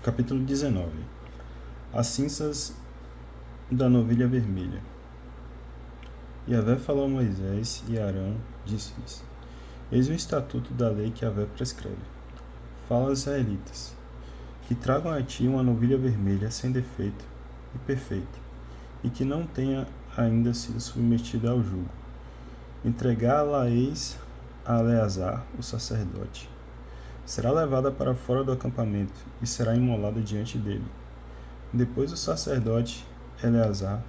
Capítulo 19. As cinzas da novilha vermelha. Yahvé falou a Moisés e a Arão, disse-lhes: Eis o estatuto da lei que Yahvé prescreve. Fala aos israelitas, que tragam a ti uma novilha vermelha sem defeito e perfeita, e que não tenha ainda sido submetida ao jugo. Entregá-la-eis a Eleazar, o sacerdote. Será levada para fora do acampamento e será imolada diante dele. Depois o sacerdote Eleazar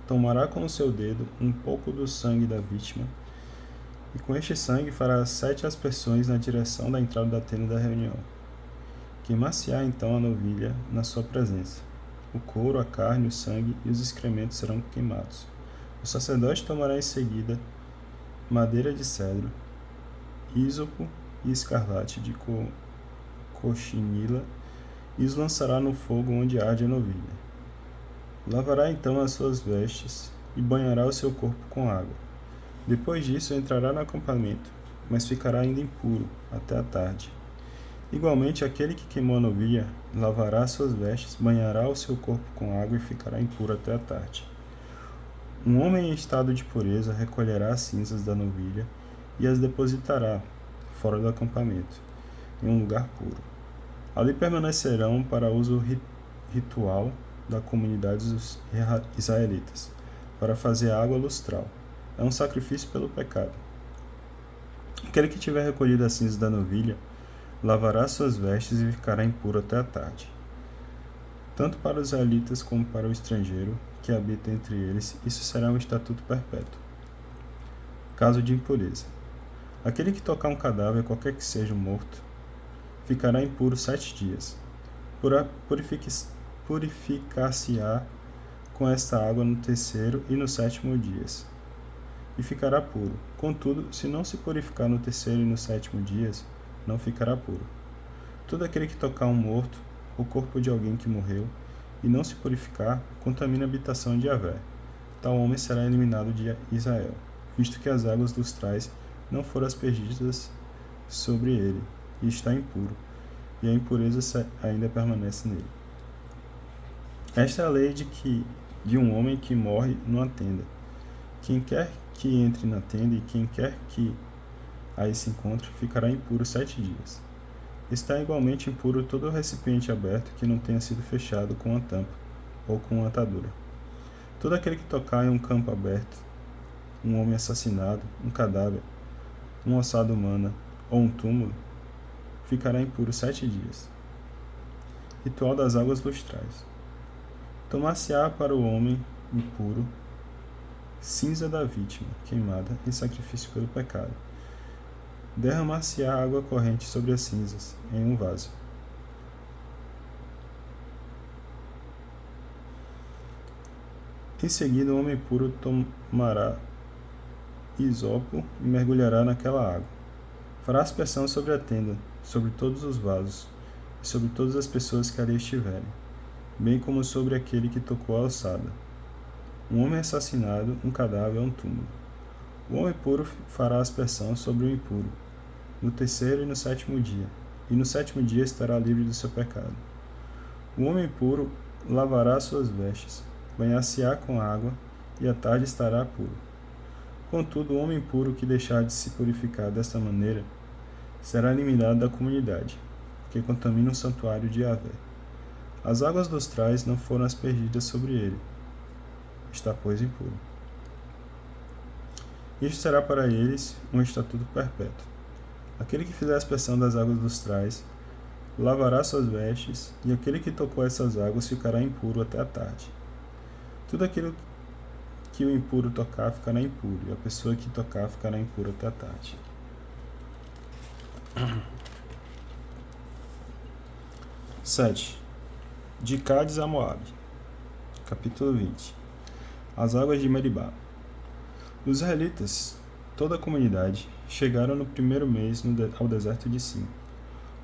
tomará com o seu dedo um pouco do sangue da vítima, e com este sangue fará 7 aspersões na direção da entrada da tenda da reunião. Queimar-se-á então a novilha na sua presença. O couro, a carne, o sangue e os excrementos serão queimados. O sacerdote tomará em seguida madeira de cedro, ísopo e escarlate de cochinila, e os lançará no fogo onde arde a novilha. Lavará então as suas vestes e banhará o seu corpo com água. Depois disso entrará no acampamento, mas ficará ainda impuro até a tarde. Igualmente, aquele que queimou a novilha lavará as suas vestes, banhará o seu corpo com água e ficará impuro até a tarde. Um homem em estado de pureza recolherá as cinzas da novilha e as depositará fora do acampamento, em um lugar puro. Ali permanecerão para uso ritual da comunidade dos israelitas, para fazer água lustral. É um sacrifício pelo pecado. Aquele que tiver recolhido as cinzas da novilha lavará suas vestes e ficará impuro até a tarde. Tanto para os israelitas como para o estrangeiro que habita entre eles, isso será um estatuto perpétuo. Caso de impureza. Aquele que tocar um cadáver, qualquer que seja o morto, ficará impuro 7 dias. Purificar-se-á com esta água no 3º e no 7º dias, e ficará puro. Contudo, se não se purificar no 3º e no 7º dias, não ficará puro. Todo aquele que tocar um morto, o corpo de alguém que morreu, e não se purificar, contamina a habitação de Yahvé. Tal homem será eliminado de Israel, visto que as águas lustrais não foram aspergidas sobre ele, e está impuro, e a impureza ainda permanece nele. Esta é a lei de um homem que morre numa tenda. Quem quer que entre na tenda e quem quer que aí se encontre, ficará impuro 7 dias. Está igualmente impuro todo o recipiente aberto que não tenha sido fechado com uma tampa ou com uma atadura. Todo aquele que tocar em um campo aberto, um homem assassinado, um cadáver, uma ossada humana ou um túmulo, ficará impuro 7 dias. Ritual das águas lustrais. Tomar-se-á para o homem impuro cinza da vítima queimada em sacrifício pelo pecado. Derramar-se-á água corrente sobre as cinzas, em um vaso. Em seguida, o homem puro tomará isopo e mergulhará naquela água. Fará aspersão sobre a tenda, sobre todos os vasos, e sobre todas as pessoas que ali estiverem, bem como sobre aquele que tocou a ossada. Um homem assassinado, um cadáver ou um túmulo. O homem puro fará aspersão sobre o impuro, no 3º e no 7º dia, e no 7º dia estará livre do seu pecado. O homem puro lavará suas vestes, banhar-se-á com água, e à tarde estará puro. Contudo, o homem puro que deixar de se purificar desta maneira será eliminado da comunidade, porque contamina o santuário de Yahvé. As águas lustrais não foram aspergidas sobre ele. Está, pois, impuro. Isto será para eles um estatuto perpétuo. Aquele que fizer a aspersão das águas lustrais lavará suas vestes, e aquele que tocou essas águas ficará impuro até a tarde. Tudo aquilo que o impuro tocar ficará impuro, e a pessoa que tocar ficará impura até a tarde. Sete. De Cádiz a Moabe. Capítulo 20. As águas de Meribá. Os israelitas, toda a comunidade, chegaram no 1º mês ao deserto de Sim.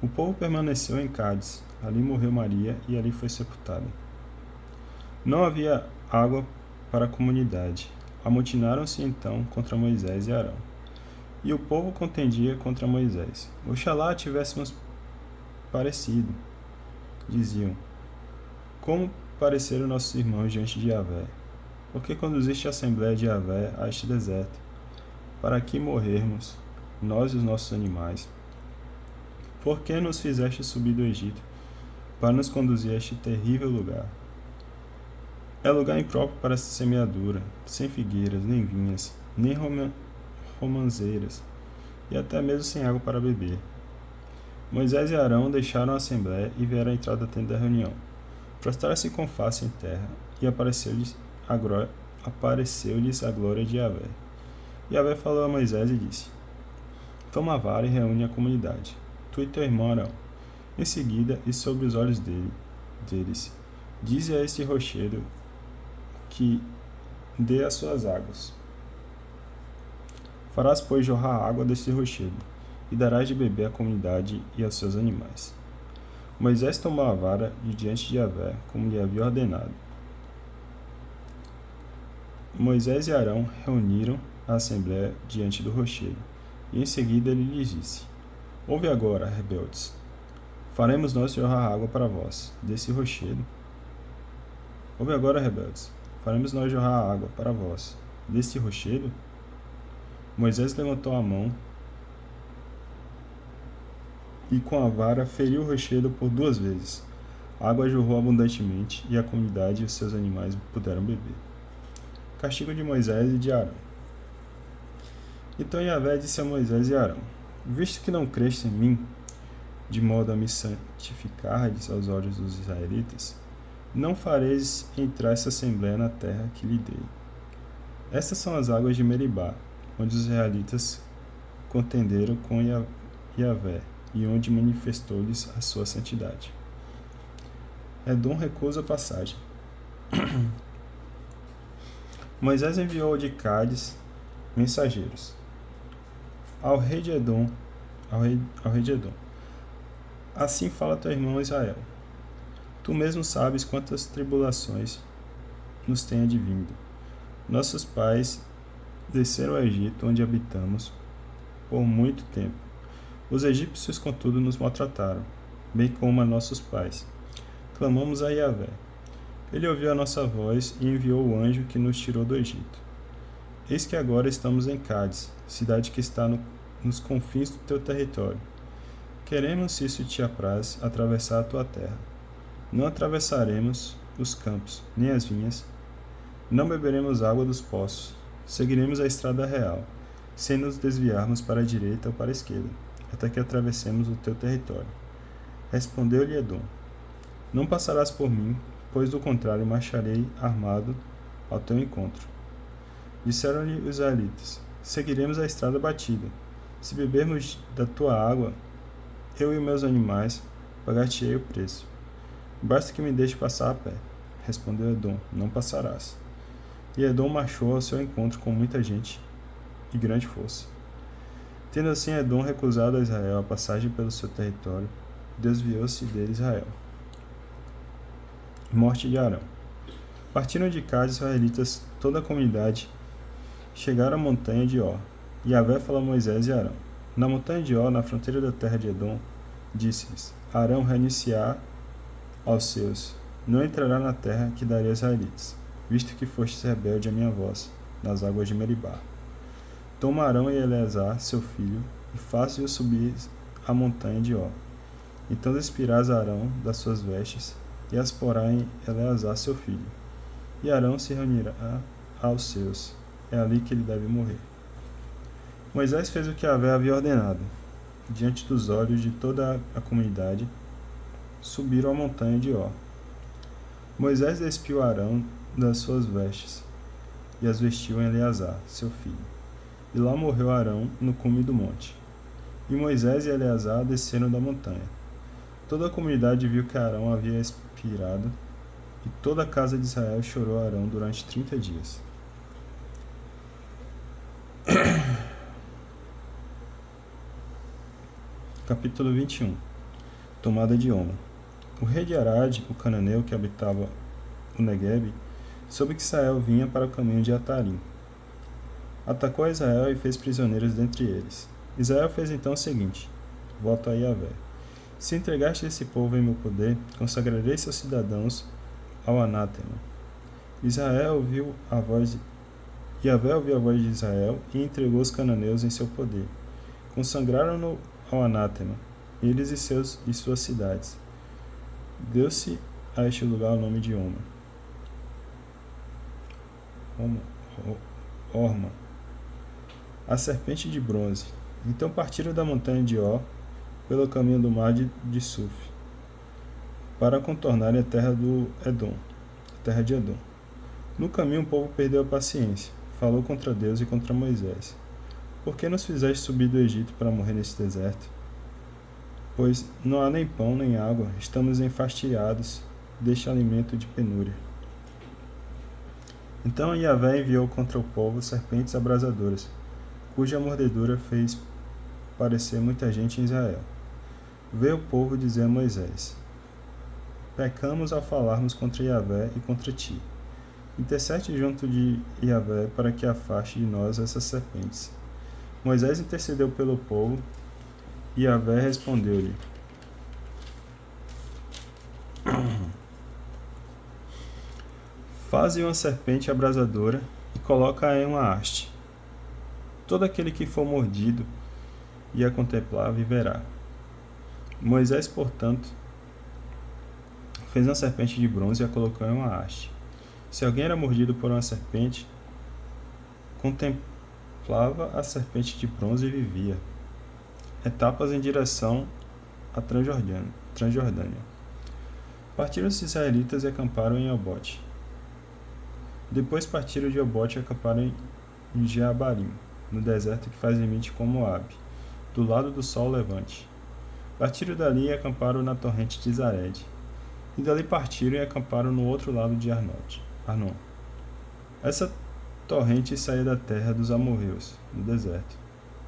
O povo permaneceu em Cádiz, ali morreu Maria e ali foi sepultada. Não havia água para a comunidade. Amotinaram-se então contra Moisés e Arão. E o povo contendia contra Moisés. Oxalá tivéssemos parecido, diziam: Como pareceram nossos irmãos diante de Yahvé? Por que conduziste a Assembleia de Yahvé a este deserto? Para aqui morrermos, nós e os nossos animais. Por que nos fizeste subir do Egito, para nos conduzir a este terrível lugar? É lugar impróprio para semeadura, sem figueiras, nem vinhas, nem romãzeiras, e até mesmo sem água para beber. Moisés e Arão deixaram a assembléia e vieram à entrada da tenda da reunião. Prostraram-se com face em terra, e apareceu-lhes a glória de Yahvé. Yahvé falou a Moisés e disse: Toma a vara e reúne a comunidade, tu e teu irmão Arão. Em seguida, e sobre os olhos deles, dize a este rochedo que dê as suas águas. Farás, pois, jorrar água deste rochedo, e darás de beber à comunidade e aos seus animais. Moisés tomou a vara de diante de Yahvé, como lhe havia ordenado. Moisés e Arão reuniram a assembléia diante do rochedo, e em seguida ele lhes disse: Ouve agora, rebeldes. Faremos nós jorrar água para vós, desse rochedo. Ouve agora, rebeldes. Faremos nós jorrar água para vós, deste rochedo? Moisés levantou a mão e com a vara feriu o rochedo por 2 vezes. A água jorrou abundantemente e a comunidade e os seus animais puderam beber. Castigo de Moisés e de Arão. Então Yahvé disse a Moisés e Arão: Visto que não creste em mim, de modo a me santificardes aos olhos dos israelitas, não fareis entrar essa assembléia na terra que lhe dei. Estas são as águas de Meribá, onde os israelitas contenderam com Yahvé, e onde manifestou-lhes a sua santidade. Edom recusa a passagem. Moisés enviou de Cádiz mensageiros ao rei de Edom. Assim fala teu irmão Israel: Tu mesmo sabes quantas tribulações nos tem advindo. Nossos pais desceram ao Egito, onde habitamos por muito tempo. Os egípcios, contudo, nos maltrataram, bem como a nossos pais. Clamamos a Yahvé. Ele ouviu a nossa voz e enviou o anjo que nos tirou do Egito. Eis que agora estamos em Cádiz, cidade que está nos confins do teu território. Queremos, se isso te apraz, atravessar a tua terra. Não atravessaremos os campos, nem as vinhas. Não beberemos água dos poços. Seguiremos a estrada real, sem nos desviarmos para a direita ou para a esquerda, até que atravessemos o teu território. Respondeu-lhe Edom: Não passarás por mim, pois do contrário marcharei armado ao teu encontro. Disseram-lhe os israelitas: Seguiremos a estrada batida. Se bebermos da tua água, eu e meus animais pagar-te-ei o preço. Basta que me deixe passar a pé. Respondeu Edom: Não passarás. E Edom marchou ao seu encontro com muita gente e grande força. Tendo assim Edom recusado a Israel a passagem pelo seu território, desviou-se dele Israel. Morte de Arão. Partiram de Cádiz os israelitas, toda a comunidade, chegaram à montanha de Or. Yahvé falou a Moisés e Arão. Na montanha de Or, na fronteira da terra de Edom, disse-lhes: Arão reiniciar aos seus: Não entrará na terra que darei aos israelitas, visto que fostes rebelde à minha voz, nas águas de Meribá. Toma Arão e Eleazar, seu filho, e faze-os subir a montanha de Or. Então despirás Arão das suas vestes, e as porá em Eleazar, seu filho. E Arão se reunirá aos seus. É ali que ele deve morrer. Moisés fez o que Yahvé havia ordenado. Diante dos olhos de toda a comunidade, subiram a montanha de Or. Moisés despiu Arão das suas vestes, e as vestiu em Eleazar, seu filho. E lá morreu Arão no cume do monte. E Moisés e Eleazar desceram da montanha. Toda a comunidade viu que Arão havia expirado, e toda a casa de Israel chorou Arão durante 30 dias. Capítulo 21. Tomada de Oma. O rei de Arad, o cananeu que habitava o Neguebe, soube que Israel vinha para o caminho de Atarim. Atacou a Israel e fez prisioneiros dentre eles. Israel fez então o seguinte: voto a Yahvé. Se entregaste esse povo em meu poder, consagrarei seus cidadãos ao anátema. Yahvé ouviu a voz de Israel e entregou os cananeus em seu poder. Consagraram-no ao anátema, eles e suas cidades. Deu-se a este lugar o nome de Orma, a serpente de bronze. Então partiram da montanha de Or, pelo caminho do mar de Suf, para contornarem a terra de Edom. No caminho o povo perdeu a paciência, falou contra Deus e contra Moisés. Por que nos fizeste subir do Egito para morrer nesse deserto? Pois não há nem pão nem água, estamos enfastiados deste alimento de penúria. Então Yahvé enviou contra o povo serpentes abrasadoras, cuja mordedura fez parecer muita gente em Israel. Veio o povo dizer a Moisés: pecamos ao falarmos contra Yahvé e contra ti. Intercede junto de Yahvé para que afaste de nós essas serpentes. Moisés intercedeu pelo povo e Yahvé respondeu-lhe: faze uma serpente abrasadora e coloca-a em uma haste. Todo aquele que for mordido e a contemplar viverá. Moisés, portanto, fez uma serpente de bronze e a colocou em uma haste. Se alguém era mordido por uma serpente, contemplava a serpente de bronze e vivia. Etapas em direção à Transjordânia. Partiram os israelitas e acamparam em Obote. Depois partiram de Obote e acamparam em Jeabarim, no deserto que faz limite com Moabe, do lado do sol levante. Partiram dali e acamparam na torrente de Zared. E dali partiram e acamparam no outro lado de Arnon. Essa torrente saía da terra dos amorreus, do deserto,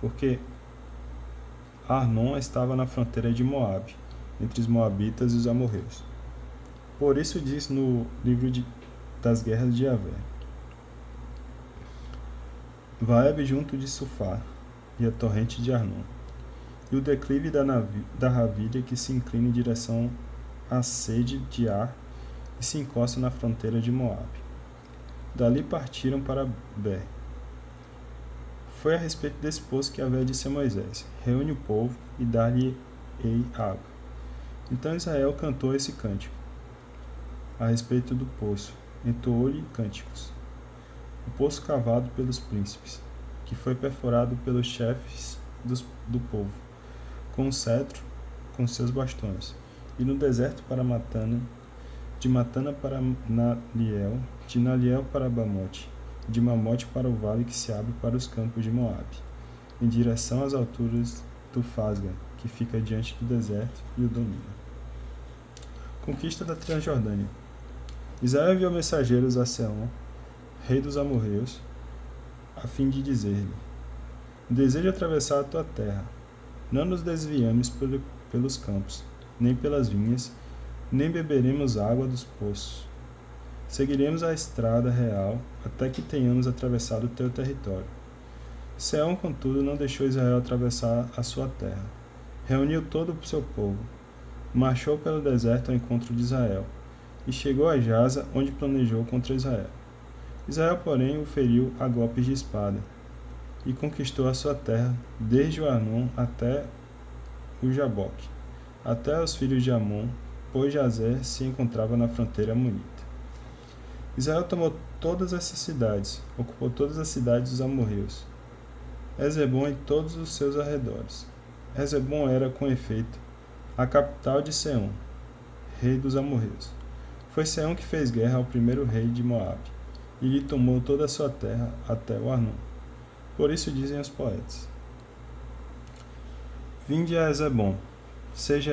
porque Arnon estava na fronteira de Moabe, entre os moabitas e os amorreus. Por isso diz no livro das guerras de Yahvé: Vaeb junto de Sufá e a torrente de Arnon, e o declive da Ravilha que se inclina em direção à sede de Ar e se encosta na fronteira de Moabe. Dali partiram para Ber. Foi a respeito desse poço que Yahvé disse a Moisés: reúne o povo e dá-lhe-ei água. Então Israel cantou esse cântico a respeito do poço, entoou-lhe cânticos. O poço cavado pelos príncipes, que foi perfurado pelos chefes do povo, com o cetro, com seus bastões, e no deserto para Matana, de Matana para Naliel, de Naliel para Bamote, de Mamote para o vale que se abre para os campos de Moabe, em direção às alturas do Fasga, que fica diante do deserto e o domina. Conquista da Transjordânia. Israel enviou mensageiros a Seom, rei dos amorreus, a fim de dizer-lhe: desejo atravessar a tua terra. Não nos desviamos pelos campos, nem pelas vinhas, nem beberemos água dos poços. Seguiremos a estrada real até que tenhamos atravessado o teu território. Seom, contudo, não deixou Israel atravessar a sua terra. Reuniu todo o seu povo, marchou pelo deserto ao encontro de Israel, e chegou a Jaza, onde planejou contra Israel. Israel, porém, o feriu a golpes de espada, e conquistou a sua terra, desde o Arnon até o Jaboque, até os filhos de Amon, pois Jazer se encontrava na fronteira amonita. Israel tomou todas essas cidades, ocupou todas as cidades dos amorreus, Hesebom e todos os seus arredores. Hesebom era, com efeito, a capital de Seom, rei dos amorreus. Foi Seom que fez guerra ao primeiro rei de Moabe, e lhe tomou toda a sua terra até o Arnon. Por isso dizem os poetas: vinde a Hesebom, seja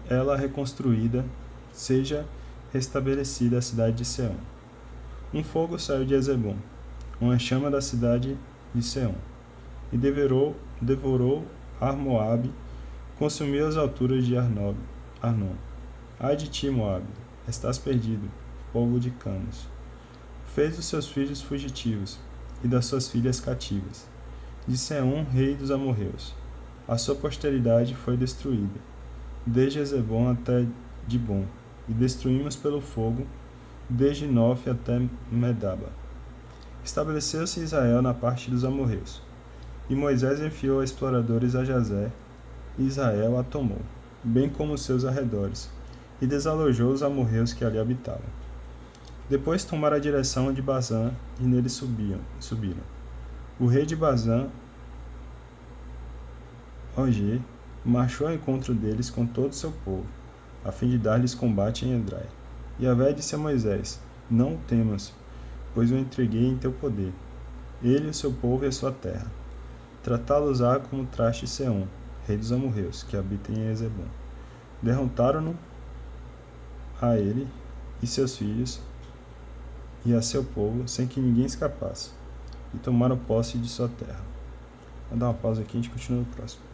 ela reconstruída, seja restabelecida a cidade de Seom. Um fogo saiu de Hesebom, uma chama da cidade de Seom, e devorou Ar-Moabe, consumiu as alturas de Arnon. Ai de ti, Moabe, estás perdido, povo de Canos. Fez dos seus filhos fugitivos, e das suas filhas cativas. De Seom, rei dos amorreus. A sua posteridade foi destruída. desde Ezebom até Dibom, e destruímos pelo fogo, desde Nof até Medaba. Estabeleceu-se Israel na parte dos amorreus, e Moisés enviou exploradores a Jazé, e Israel a tomou, bem como seus arredores, e desalojou os amorreus que ali habitavam. Depois tomaram a direção de Bazã, e nele subiram. O rei de Bazã, Og, marchou ao encontro deles com todo o seu povo, a fim de dar-lhes combate em Edrai. E Yahvé disse a Moisés: Não o temas, pois o entreguei em teu poder, ele, o seu povo e a sua terra. Tratá-los-á como traste Seom, rei dos amorreus, que habita em Ezebom. Derrotaram-no a ele e seus filhos e a seu povo, sem que ninguém escapasse, e tomaram posse de sua terra. Vou dar uma pausa aqui e a gente continua no próximo.